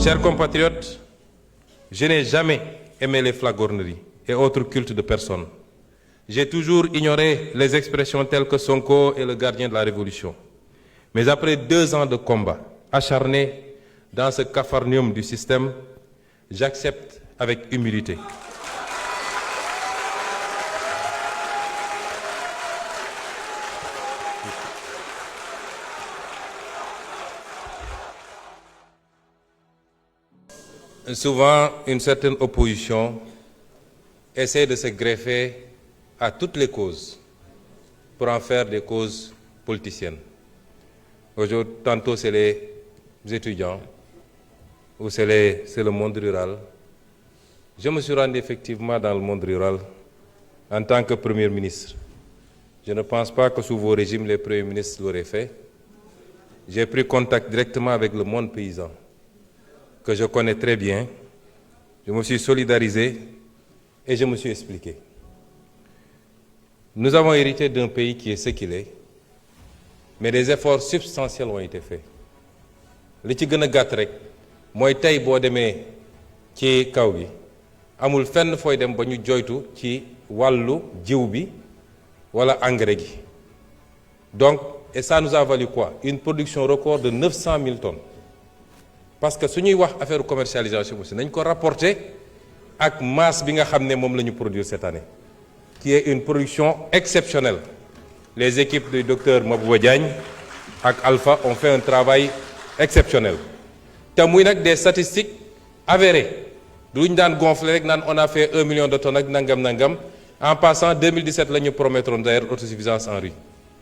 Chers compatriotes, je n'ai jamais aimé les flagorneries et autres cultes de personnes. J'ai toujours ignoré les expressions telles que Sonko est le gardien de la Révolution. Mais après 2 ans de combat acharné dans ce capharnaüm du système, j'accepte avec humilité. Souvent, une certaine opposition essaie de se greffer à toutes les causes pour en faire des causes politiciennes. Aujourd'hui, tantôt c'est les étudiants ou c'est le monde rural. Je me suis rendu effectivement dans le monde rural en tant que Premier ministre. Je ne pense pas que sous vos régimes, les premiers ministres l'auraient fait. J'ai pris contact directement avec le monde paysan, que je connais très bien. Je me suis solidarisé et je me suis expliqué. Nous avons hérité d'un pays qui est ce qu'il est, mais des efforts substantiels ont été faits. li ci gën a gàtt rek mooy tey boo demee ci kaw gi amul fenn fooy dem ba ñu joytu ci wàllu jiw bi wala engrais gi. Donc, et ça nous a valu quoi? Une production record de 900 000 tonnes. Parce que su ñuy wax affaire commercialisation aussi nañ ko rapporter ak masse bi nga xam ne moom la ñu produire cette année, qui est une production exceptionnelle. Les équipes du docteur Mabouba Diagne ak Alpha ont fait un travail exceptionnel. te muy nag des statistiques avérées duñ daan gonfler rek naan on a fait 1 million de tonnes ak nangam en passant 2017 la ñu promettroon d'ailleurs autosuffisance en riz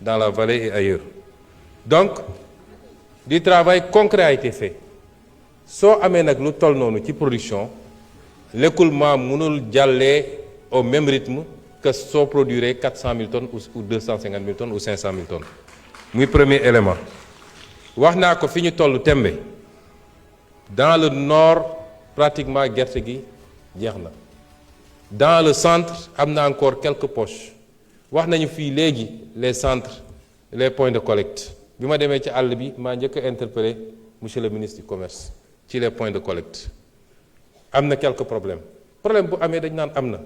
dans la vallée et ailleurs. Donc du travail concret a été fait. soo amee nag lu toll noonu ci production l'écoulement mënul jàllee au même rythme que soo produire 400 000 tonnes ou 250 000 tonnes ou 500 000 tonnes. muy premier élément. wax naa ko fi ñu toll tembe dans le nord pratiquement gerte gi jeex na. Dans le centre am na encore quelques poches. wax nañu fii léegi les centres les points de collecte bi ma demee ci àll bi maa njëkk a interpellé monsieur le ministre du commerce ci les points de collecte. am na quelques problèmes bu amee dañ naan am na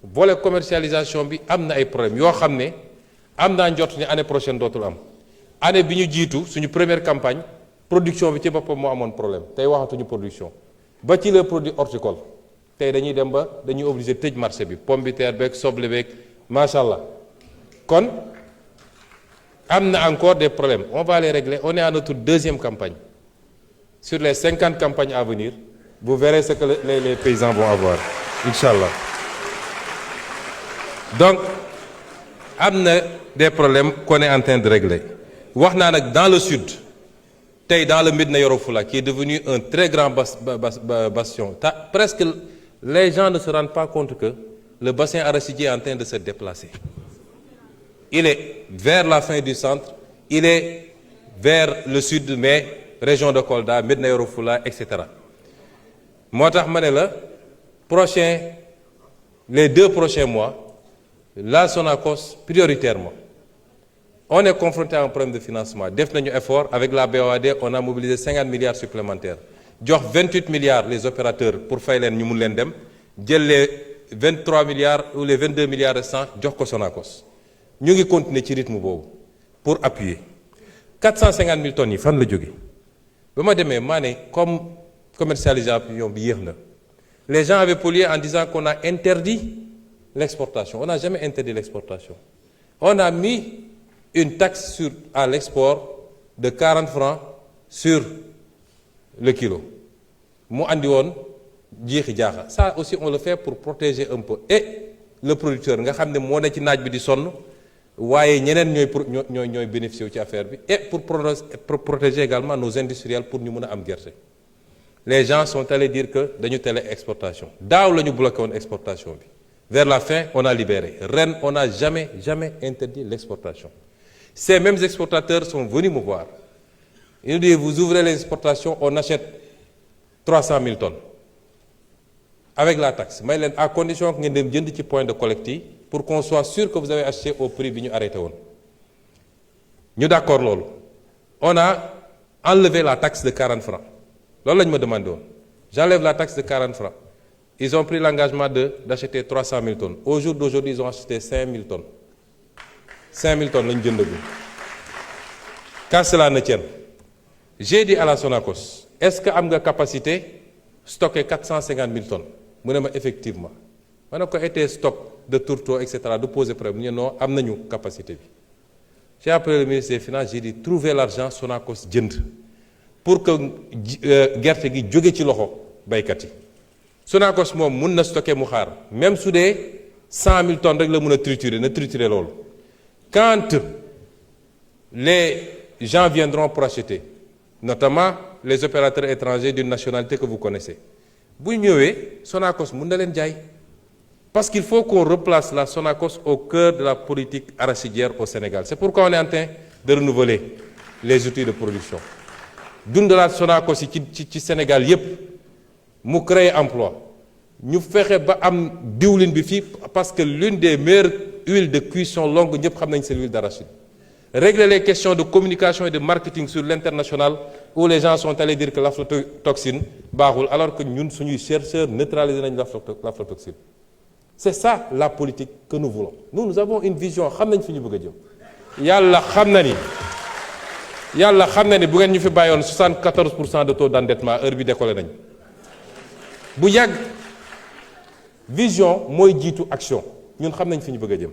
volet commercialisation bi am na ay problèmes yoo xam ne am naa njort ne année prochaine dootul am. année bi ñu jiitu suñu première campagne production bi ci boppam moo amoon problème tey waxatuñu production ba ci les produits horticoles tey dañuy dem ba dañuy obligé tëj marché bi pomme de terre beeg soble beeg macha allah. kon am na encore des problèmes on va les régler. On est à notre deuxième campagne sur les 50 campagnes à venir vous verrez ce que les paysans vont avoir inchallah. Donc am na des problèmes qu'on est en train de régler. wax naa nag dans le sud tey dans le Médina Yoro Foulah qui est devenu un très grand bastion presque les gens ne se rendent pas compte que le bassin arachidier est en train de se déplacer. Il est vers la fin du centre, il est vers le sud mais région de Kolda Médina Yoro Foulah etc. moo tax ma ne la les 2 prochains mois la Sonacos prioritairement. On est confronté à un problème de financement. Def nañu effort avec la BOAD, on a mobilisé 50 milliards supplémentaires. jox 28 milliards les opérateurs pour fay leen ñu mun leen dem jël les 23 milliards ou les 22 milliards restants jox ko Sonacos. ñu ngi continuer ci rythme boobu pour appuyer. 450 000 tonnes yi fan la jóge ba ma demee maa ne comme commercialisation bi yéex na. Les gens avaient pollué en disant qu'on a interdit l'exportation. On n'a jamais interdit l'exportation. On a mis une taxe à l'export de 40 francs sur le kilo. mu andi woon jiixi jaaxa. Ça aussi on le fait pour protéger un peu et le producteur nga xam ne moo ne ci naaj bi di sonn waaye ñeneen ñooy bénéficier wu ci affaire bi et pour protéger également nos industriels pour ñu mën a am gerte. Les gens sont allés dire que dañu télé exportation daaw la ñu bloqué woon exportation bi vers la fin on a libéré ren on n'a jamais interdit l'exportation. Ces mêmes exportateurs sont venus me voir. Ils nous disent vous ouvrez les exportations on achète 300 000 tonnes avec la taxe may leen à condition que ngeen dem jënd ci point de collecte yi pour qu'on soit sûr que vous avez acheté au prix bi ñu arrêté woon. ñu d'accord loolu on a enlevé la taxe de 40 francs loolu la ñu ma demandé woon j'enlève la taxe de 40 francs ils ont pris l'engagement d'acheter 300 000 tonnes au jour d'aujourd'hui ils ont acheté 5 000 tonnes 5 000 tonnes la ñu jëndagul. Qu'à cela ne tienne j'ai dit à la Sonacos est-ce que am nga capacité stocker 450 000 tonnes mu ne ma effectivement ma ne ko été stock de tourteaux et cetera du poser problème ñu non am nañu capacité bi. J'ai appelé le ministre des Finances j'ai dit trouver l'argent Sonacos jënd pour que gerte gi jóge ci loxo baykat yi Sonacos moom mun na stocker mu xaar même su dee 100 000 tonnes rek la mun a triturer na triturer loolu quand les gens viendront pour acheter notamment les opérateurs étrangers d'une nationalité que vous connaissez bu ñëwee Sonacos mun na leen jaay parce qu'il faut qu'on replace la Sonacos au cœur de la politique arachidière au Sénégal c'est pourquoi on est en train de renouveler les outils de production dundalaat Sonacos yi ci Sénégal yépp mu créer emploi ñu fexe ba am diwlin bi fii parce que l'une des meilleures huiles de cuisson longue ñëpp xam nañ c'est l'huile d'arachide régler les questions de communication et de marketing sur l'international où les gens sont allés dire que l'aflatoxine baaxul alors que ñun suñuy chercheurs neutraliser nañ l'aflatoxine c'est ça la politique que nous voulons nous avons une vision xam nañ fi ñu bëgg a jëm yàlla xam na ni bu ngeen ñu fi bàyyoon 74% de taux d'endettement heure bi décollé nañ bu yàgg vision mooy jiitu action ñun xam nañ fi ñu bëgg a jëm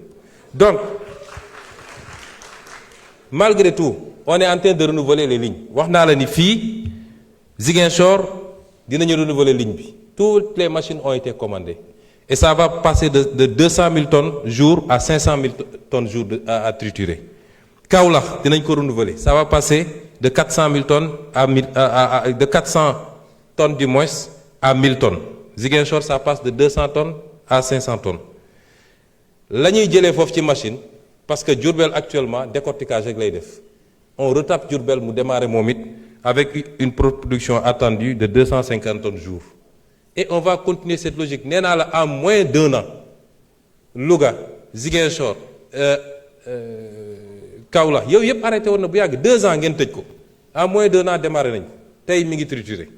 donc malgré tout on est en train de renouveler les lignes wax naa la ni fii Ziguinchor dinañu renouveler ligne bi toutes les machines ont été commandées et ça va passer de 200 000 tonnes jour à 500 000 tonnes jour à triturer Kaolack dinañ ko renouveler ça va passer de 400 000 tonnes de 400 tonnes du moins à 1000 tonnes Ziguinchor ça passe de 200 tonnes à 500 tonnes la ñuy jëlee foofu ci machine parce que Diourbel actuellement décortiquage rek lay def on retape Diourbel mu démarrer moom it avec une production attendue de 250 tonnes jour et on va continuer cette logique nee naa la en moins d'1 an Louga Ziguinchor Kaolack yow yëpp arrêté woon na bu yàgg 2 ans ngeen tëj ko en moins d'1 an démarré nañ tey mi ngi trituré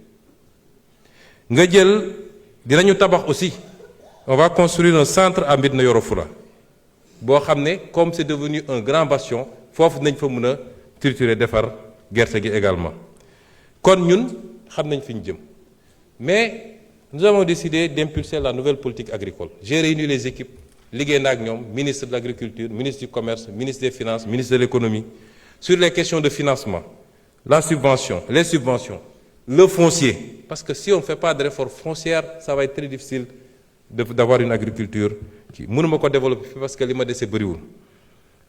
nga jël dinañu tabax aussi on va construire un centre à Médina Yoro Foulah boo xam ne comme c'est devenu un grand bastion foofu nañ fa mën a triturer defar gerte gi également kon ñun xam nañ fi ñu jëm mais nous avons décidé d'impulser la nouvelle politique agricole j'ai réuni les équipes liggéey na ak ñoom ministre de l'agriculture ministre du commerce ministre des finances ministre de l'économie sur les questions de financement la subvention les subventions le foncier parce que si on ne fait pas de réforme foncière ça va être très difficile d'avoir une agriculture qui mënuma ko développer parce que li ma dese bëriwul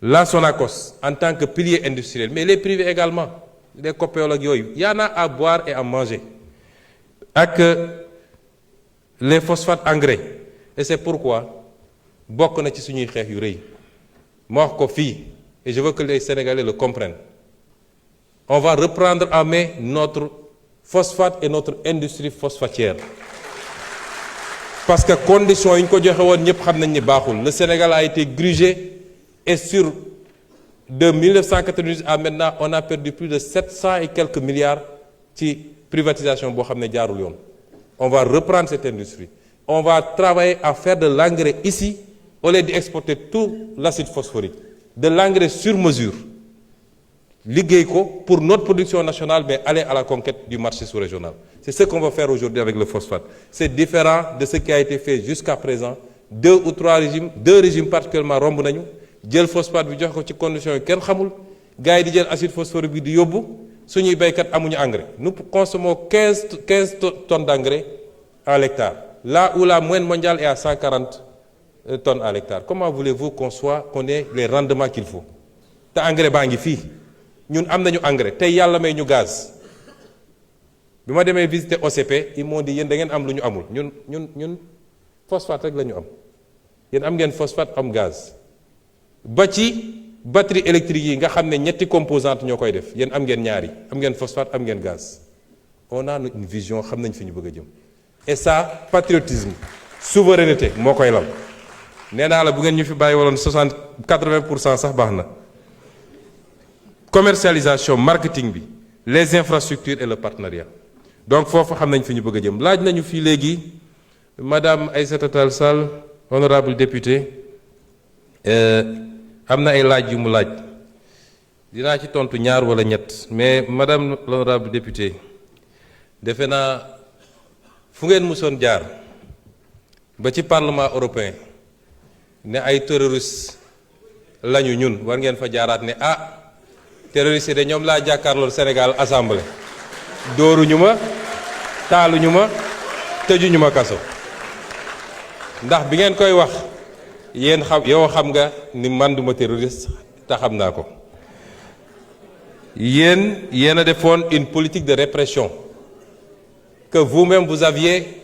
la Sonacos en tant que pilier industriel mais les privés également les coopératives ak yooyu y en a à boire et à manger ak les phosphates engrais et c'est pourquoi bokk na ci suñuy xeex yu rëy ma wax ko fii et je veux que les Sénégalais le comprennent on va reprendre en main notre phosphate et notre industrie phosphatière parce que conditions yi ñu ko joxe woon ñëpp xam nañ ni baaxul le Sénégal a été grugé et sur de 1998 à maintenant on a perdu plus de 700 et quelques milliards ci privatisation boo xam ne jaarul yoon on va reprendre cette industrie on va travailler à faire de l'engrais ici au lieu d'exporter tout l'acide phosphorique de l'engrais sur mesure liggéey ko pour notre production nationale mais aller à la conquête du marché sous-régional c'est ce qu'on va faire aujourd'hui avec le phosphate c'est différent de ce qui a été fait jusqu'à présent 2 ou 3 régimes 2 régimes particulièrement romb nañu jël phosphate bi jox ko ci conditions yi kenn xamul gars yi di jël acide phosphorique bi di yóbbu suñuy béykat amuñu engrais nous consommons 15 tonnes d'engrais à l'hectare là où la moyenne mondiale est à 140 tonnes à l'hectare comment voulez-vous qu'on ait les rendements qu'il faut te engrais baa ngi fii ñun am nañu engrais tey yàlla may ñu gaz bi ma demee visiter OCP ils m'ont dit yéen da ngeen am lu ñu amul ñun phosphate rek la ñu am yéen am ngeen phosphate am gaz ba ci batterie électrique yi nga xam ne ñetti composantes ñoo koy def yéen am ngeen ñaari am ngeen phosphate am ngeen gaz on a une vision xam nañ fi ñu bëgg a jëm et ça patriotisme souveraineté moo koy lal nee naa la bu ngeen ñu fi bàyyi waloon 80% sax baax na commercialisation marketing bi les infrastructures et le partenariat donc foofu xam nañ fi ñu bëgg a jëm. laaj nañu fii léegi madame Aïssata Tall Sall honorable député am na ay laaj yu mu laaj dinaa ci tontu ñaar wala ñett mais madame l'honorable député defe naa fu ngeen musoon jaar ba ci parlement européen ne ay terroristes lañu ñun war ngeen fa jaaraat ne terroristes yi de ñoom laa jàkkaarlool Sénégal assemblée dóoruñu ma taaluñu ma tëjuñu ma kaso ndax bi ngeen koy wax yéen yow xam nga ni man duma terroriste te xam naa ko yéen a defoon une politique de répression que vous-même vous aviez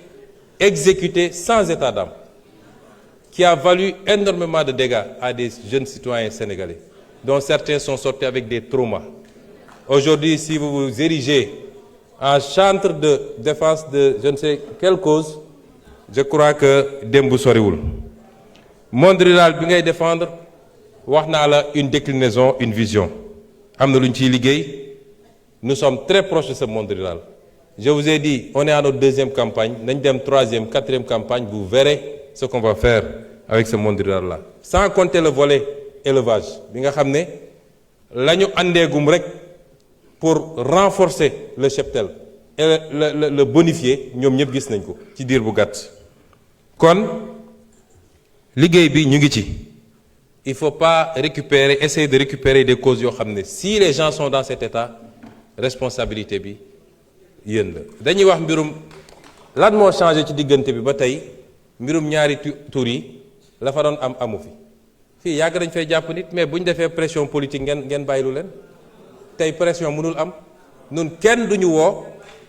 exécutée sans état d'âme qui a valu énormément de dégâts à des jeunes citoyens sénégalais dont certains sont sortis avec des traumas. Aujourd'hui, si vous vous érigez en chantre de défense de je ne sais quelle cause, je crois que démb soriwul. Monde rural bi ngay défendre wax naa la une déclinaison, une vision. Am na lu ñu ciy liggéey. Nous sommes très proches de ce monde rural. Je vous ai dit, on est à notre deuxième campagne, nañ dem troisième, quatrième campagne, vous verrez ce qu'on va faire avec ce monde rural-là. Sans compter le volet élevage bi nga xam ne la ñu àndeegum rek pour renforcer le cheptel et le bonifier ñoom ñëpp gis nañ ko ci diir bu gàtt. kon liggéey bi ñu ngi ci. Il faut pas essayer de récupérer des causes yoo xam ne si les gens sont dans cet état responsabilité bi yéen la. dañuy wax mbirum lan moo changé ci diggante bi ba tey mbirum ñaari tur yi la fa doon am amu fi. fii yàgg dañ fay jàpp nit mais bu ñu defee pression politique ngeen bàyyilu leen tey pression mënul am nun kenn duñu woo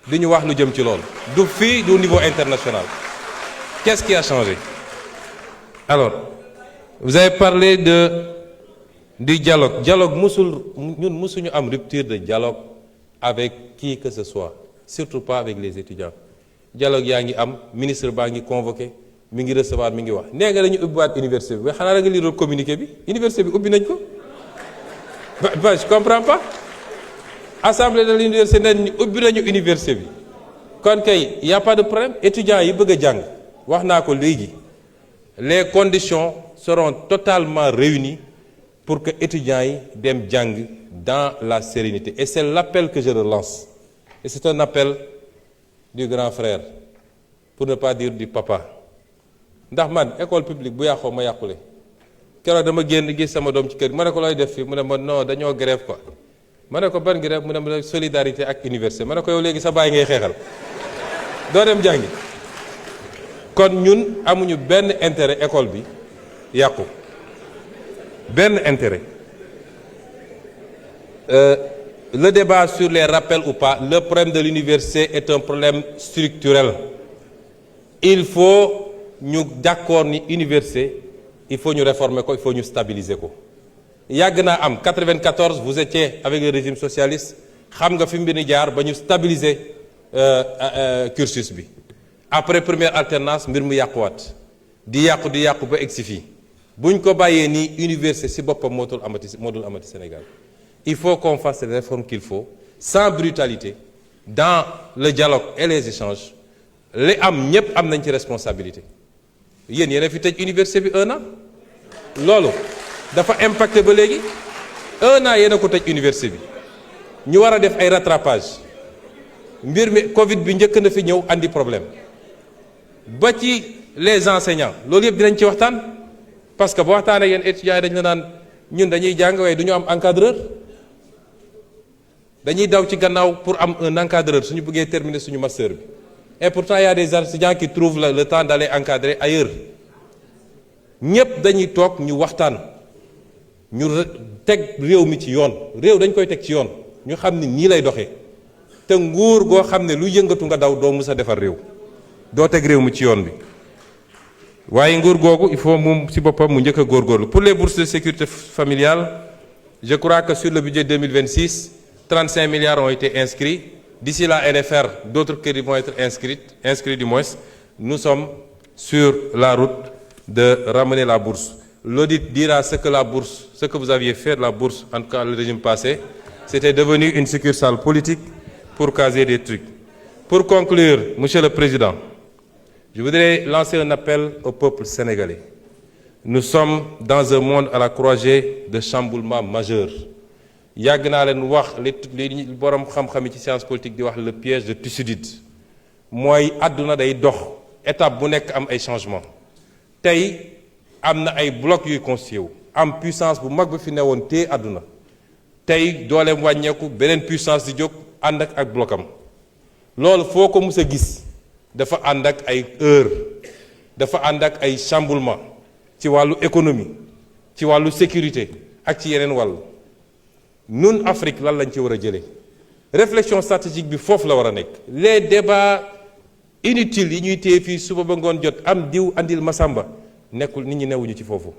duñu wax lu jëm ci loolu du fii du niveau international. Qu'est-ce qui a changé? Alors vous avez parlé du dialogue. Dialogue ñun musuñu am rupture de dialogue avec qui que ce soit, surtout pas avec les étudiants. Dialogue yaa ngi am ministre baa ngi convoqué mi ngi recevoir mi ngi wax nee nga dañu ubbiwaat université bi mais xanaa da nga lire communiqué bi université bi ubbi nañ ko ba je comprends pas. Assemblée de l'université nañ ubbi nañu université bi kon kay y a pas de problème. Étudiants yi bëgg a jàng wax naa ko léegi les conditions seront totalement réunies pour que étudiants yi dem jàng dans la sérénité et c'est l'appel que je relance et c'est un appel du grand frère pour ne pas dire du papa. ndax man école publique bu yàqoo ma yàqule keroog dama génn gis sama doom ci kër ma ne ko looy def fii mu ne ma non dañoo grève quoi ma ne ko ban grève mu ne ma solidarité ak université ma ne ko yow léegi sa baay ngay xeexal doo dem jàngi. kon ñun amuñu benn intérêt école bi yàqu benn intérêt. Le débat sur les rappels ou pas, le problème de l'université est un problème structurel. Il faut ñu d'accord ni université il faut ñu réformer ko il faut ñu stabiliser ko yàgg naa am 94 vous étiez avec le régime socialiste xam nga fi mbir ni jaar ba ñu stabiliser cursus bi après première alternance mbir mu yàquwaat di yàqu ba egsi fii buñ ko bàyyee nii université si boppam moo dul amati Sénégal. Il faut qu'on fasse les réformes qu'il faut sans brutalité dans le dialogue et les échanges li am ñëpp am nañ ci responsabilité. yéen a fi tëj université bi 1 an loolu dafa impacté ba léegi 1 an yéen a ko tëj université bi ñu war a def ay rattrapage mbir mi Covid bi njëkk na fi ñëw andi problème ba ci les enseignants loolu yëpp dinañ ci waxtaan parce que boo waxtaanee yéen étudiants yi dañ la naan ñun dañuy jàng waaye du ñu am encadreur dañuy daw ci gannaaw pour am un encadreur suñu bëggee terminer suñu master bi. Et pourtant, il y a des étudiants qui trouvent le temps d'aller encadrer ailleurs. ñëpp dañuy toog ñu waxtaan ñu teg réew mi ci yoon réew dañ koy teg ci yoon ñu xam ni nii lay doxee te nguur goo xam ne lu yëngatu nga daw doo mus a defar réew doo teg réew mi ci yoon bi waaye nguur googu il faut moom ci boppam mu njëkk a góorgóorlu. Pour les bourses de sécurité familiale, je crois que sur le budget 2026, 35 milliards ont été inscrits. D'ici la NFR, d'autres crédits vont être inscrits du moins. Nous sommes sur la route de ramener la bourse. L'audit dira ce que vous aviez fait de la bourse, en tout cas le régime passé, c'était devenu une succursale politique pour caser des trucs. Pour conclure, Monsieur le Président, je voudrais lancer un appel au peuple sénégalais. Nous sommes dans un monde à la croisée de chamboulements majeurs. yàgg naa leen wax li borom xam-xam yi ci science politique di wax le piège de Thucydide mooy àdduna day dox étape bu nekk am ay changement tey am na ay blocs yuy constitué wu am puissance bu mag bu fi newoon téye àdduna tey dooleem wàññeeku beneen puissance di jóg ànd ak blocam loolu foo ko mus a gis dafa ànd ak ay heure dafa ànd ak ay chamboulement ci wàllu économie ci wàllu sécurité ak ci yeneen wàll nun Afrique lan lañ ci war a jëlee réflexion stratégique bi foofu la war a nekk les débats inutiles yi ñuy téye fii suba ba ngoon jot am diw andil masamba nekkul nit ñi newuñu ci foofu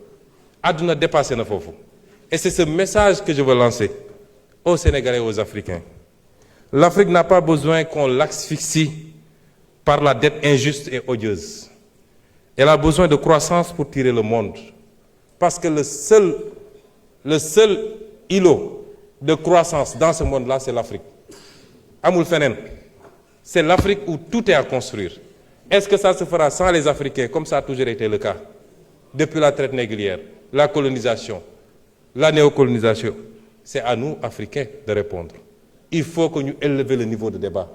àdduna dépassé na foofu et c'est ce message que je veux lancer aux Sénégalais et aux Africains. L'Afrique n'a pas besoin qu'on l'asphyxie par la dette injuste et odieuse. Elle a besoin de croissance pour tirer le monde parce que le seul îlot de croissance dans ce monde-là, c'est l'Afrique. Amul fenen. C'est l'Afrique où tout est à construire. Est-ce que ça se fera sans les Africains, comme ça a toujours été le cas, depuis la traite négrière, la colonisation, la néocolonisation? C'est à nous, Africains, de répondre. Il faut que nous élevions le niveau de débat.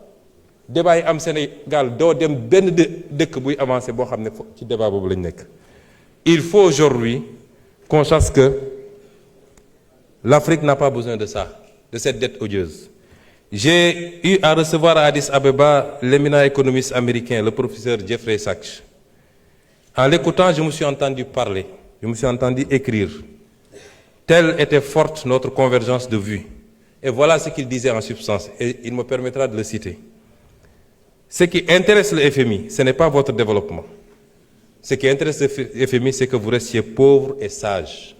Débat yi am Sénégal doo dem benn dëkk buy avancer boo xam ne ci débat boobu lañ nekk. Il faut aujourd'hui qu'on sache que l'Afrique n'a pas besoin de ça, de cette dette odieuse. J'ai eu à recevoir à Addis Abeba l'éminent économiste américain, le professeur Jeffrey Sachs. En l'écoutant, je me suis entendu parler, je me suis entendu écrire. Telle était forte notre convergence de vues. Et voilà ce qu'il disait en substance, et il me permettra de le citer. Ce qui intéresse le FMI, ce n'est pas votre développement. Ce qui intéresse le FMI, c'est que vous restiez pauvres et sages.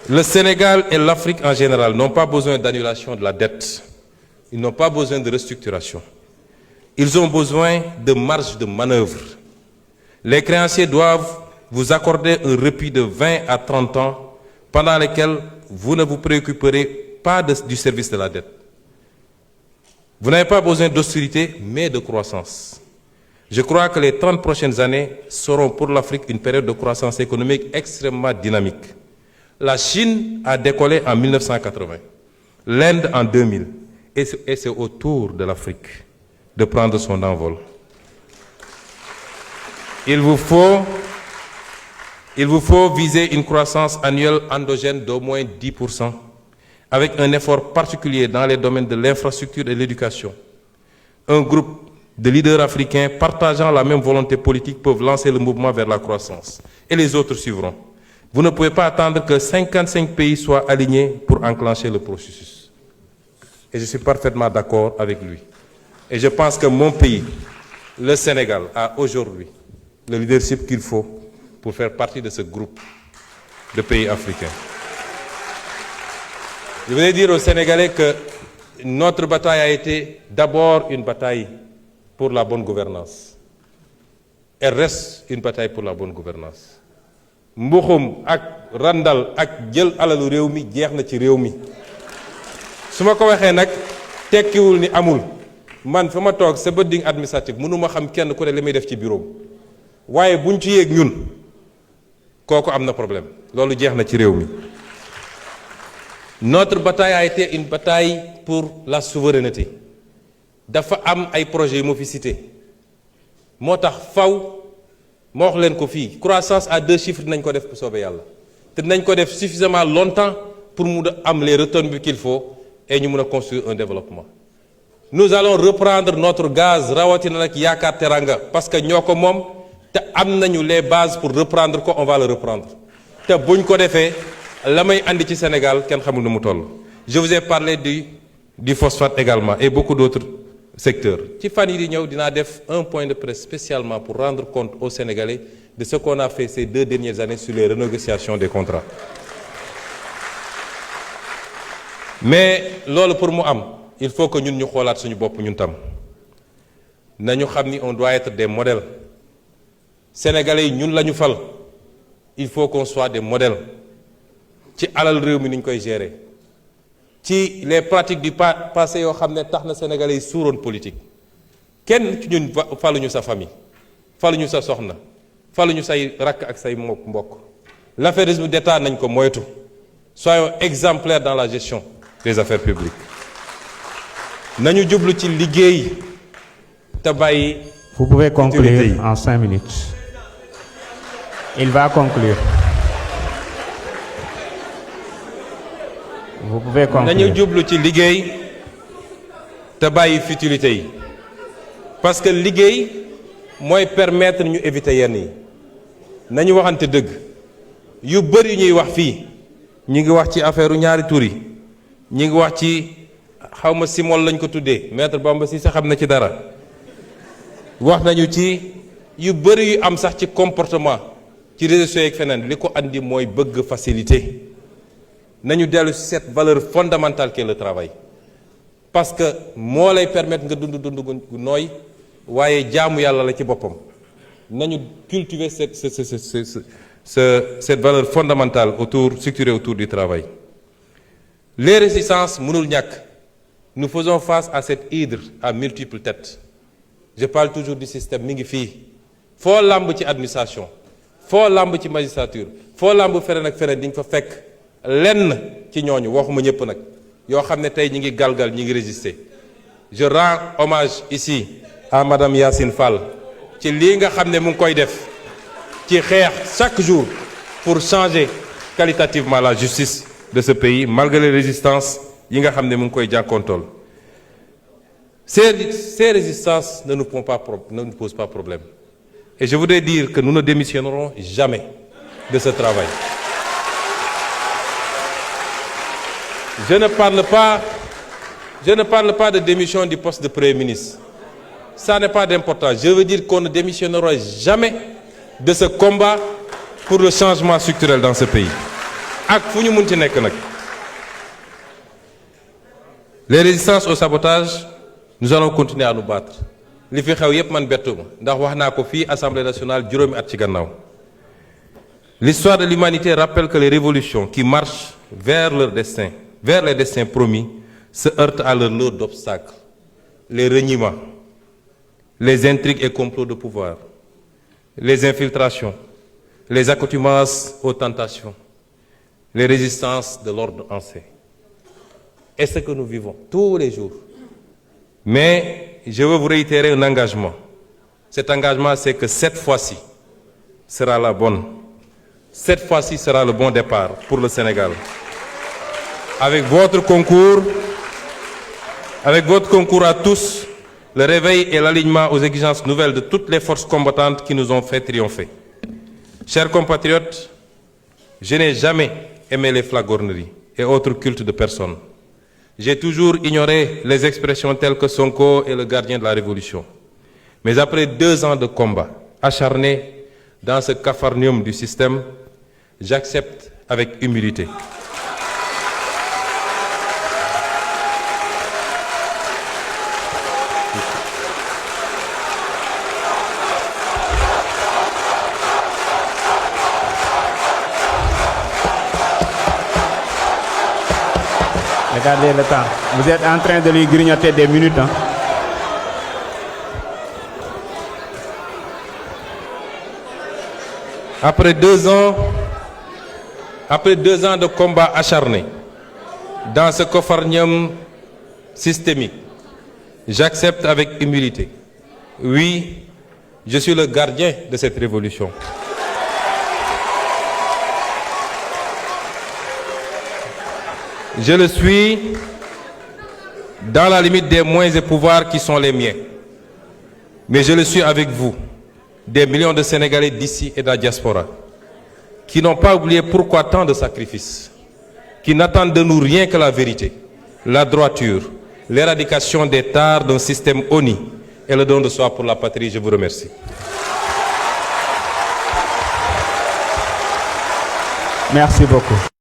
Le Sénégal et l'Afrique en général n'ont pas besoin d'annulation de la dette. Ils n'ont pas besoin de restructuration. Ils ont besoin de marge de manœuvre. Les créanciers doivent vous accorder un répit de 20 à 30 ans pendant lesquels vous ne vous préoccuperez pas du service de la dette. Vous n'avez pas besoin d'austérité, mais de croissance. Je crois que les 30 prochaines années seront pour l'Afrique une période de croissance économique extrêmement dynamique. La Chine a décollé en 1980, l'Inde en 2000, et c'est au tour de l'Afrique de prendre son envol. Il vous faut viser une croissance annuelle endogène d'au moins 10%, avec un effort particulier dans les domaines de l'infrastructure et de l'éducation. Un groupe de leaders africains partageant la même volonté politique peuvent lancer le mouvement vers la croissance, et les autres suivront. Vous ne pouvez pas attendre que 55 pays soient alignés pour enclencher le processus. Et je suis parfaitement d'accord avec lui. Et je pense que mon pays, le Sénégal, a aujourd'hui le leadership qu'il faut pour faire partie de ce groupe de pays africains. Je voudrais dire aux Sénégalais que notre bataille a été d'abord une bataille pour la bonne gouvernance. Elle reste une bataille pour la bonne gouvernance. Mbuxum ak randal ak jël alalu réew mi jeex na ci réew mi su ma ko waxee nag tekkiwul ni amul man fa ma toog sa building administratif mënuma xam kenn ku ne li muy def ci bureau waaye buñ ci yéeg ñun kooku am na problème loolu jeex na ci réew mi. Notre bataille a été une bataille pour la souveraineté dafa am ay projets yu ma fi cité moo tax faw ma wax leen ko fii croissance à 2 chiffres dinañ ko def bu soobee yàlla te dinañ ko def suffisamment longtemps pour mu am les retombées qu'il faut et ñu mun a construire un développement. Nous allons reprendre notre gaz rawatina nag yaakaar teranga parce que ñoo ko moom te am nañu les bases pour reprendre ko on va le reprendre te buñ ko defee la may andi ci Sénégal kenn xamul nu mu toll. Je vous ai parlé du phosphate également et beaucoup d'autres secteur. Ci fan yi di ñëw dinaa def un point de presse spécialement pour rendre compte aux Sénégalais de ce qu'on a fait ces 2 dernières années sur les renégociations des contrats. Mais loolu pour mu am il faut que ñun ñu xoolaat suñu bopp ñun tam nañu xam ni on doit être des modèles. Sénégalais yi ñun la ñu fal il faut qu'on soit des modèles. ci alal réew mi ni ñu koy gérer ci les pratiques du passé yoo xam ne tax na sénégalais yi suuroon politique kenn ci ñun faluñu sa famille faluñu sa soxna faluñu say rakk ak say mbokk l'affairisme d'État nañ ko moytu soyons exemplaires dans la gestion des affaires publiques nañu jublu ci liggéey te bàyyi. Vous pouvez conclure en 5 minutes. Il va conclure. Vous pouvez conclure. nañu jublu ci liggéey te bàyyi futilité yi parce que liggéey mooy permettre ñu éviter yenn yi nañu waxante dëgg yu bëri ñuy wax fii ñi ngi wax ci affaire ñaari tur yi ñi ngi wax ci xawma simol lañ ko tuddee maître Bamba Cissé xam na ci dara wax nañu ci yu bëri yu am sax ci comportement ci réseaux sociaux ak feneen li ko andi mooy bëgg facilité nañu dellu ci cette valeur fondamentale qu'est le travail parce que moo lay permettre nga dund gu nooy waaye jaamu yàlla la ci boppam nañu cultiver cette valeur fondamentale structurée autour du travail. Les résistances mënul ñàkk nous faisons face à cette hydre à multiples têtes je parle toujours du système mi ngi fii foo làmb ci administration foo làmb ci magistrature foo làmb feneen ak feneen di nga fa fekk lenn ci ñooñu waxuma ñëpp nag yoo xam ne tey ñi ngi galgal ñi ngi résister. Je rends hommage ici à madame Yacine Fall ci lii nga xam ne mu ngi koy def ci xeex chaque jour pour changer qualitativement la justice de ce pays malgré les résistances yi nga xam ne mu ngi koy jànkoontool. Ces résistances ne nous posent pas problème et je voudrais dire que nous ne démissionnerons jamais de ce travail. Je ne parle pas de démission du poste de Premier ministre. Ça n'est pas d'importance. Je veux dire qu'on ne démissionnera jamais de ce combat pour le changement structurel dans ce pays. Ak fu ñu mun ci nekk nag. Les résistances au sabotage, nous allons continuer à nous battre. Li fi xew yépp man bettu ma ndax wax naa ko fii Assemblée nationale juróomi at ci gannaaw. L'histoire de l'humanité rappelle que les révolutions qui marchent vers les destins promis, se heurtent à leur lot d'obstacles. Les reniements, les intrigues et complots de pouvoir, les infiltrations, les accoutumances aux tentations, les résistances de l'ordre ancien. Et ce que nous vivons tous les jours. Mais je veux vous réitérer un engagement. Cet engagement, c'est que cette fois-ci sera la bonne. Cette fois-ci sera le bon départ pour le Sénégal. Avec votre concours à tous, le réveil et l'alignement aux exigences nouvelles de toutes les forces combattantes qui nous ont fait triompher. Chers compatriotes, je n'ai jamais aimé les flagorneries et autres cultes de personnes. J'ai toujours ignoré les expressions telles que Sonko est le gardien de la Révolution. Mais après 2 ans de combat acharné dans ce capharnaüm du système, j'accepte avec humilité. Regardez le temps. Vous êtes en train de lui grignoter des minutes. Hein? Après 2 ans de combat acharné dans ce capharnaüm systémique, j'accepte avec humilité. Oui, je suis le gardien de cette révolution. Je le suis dans la limite des moyens et pouvoirs qui sont les miens. Mais je le suis avec vous, des millions de Sénégalais d'ici et de la diaspora, qui n'ont pas oublié pourquoi tant de sacrifices, qui n'attendent de nous rien que la vérité, la droiture, l'éradication des tares d'un système honni et le don de soi pour la patrie. Je vous remercie. Merci beaucoup.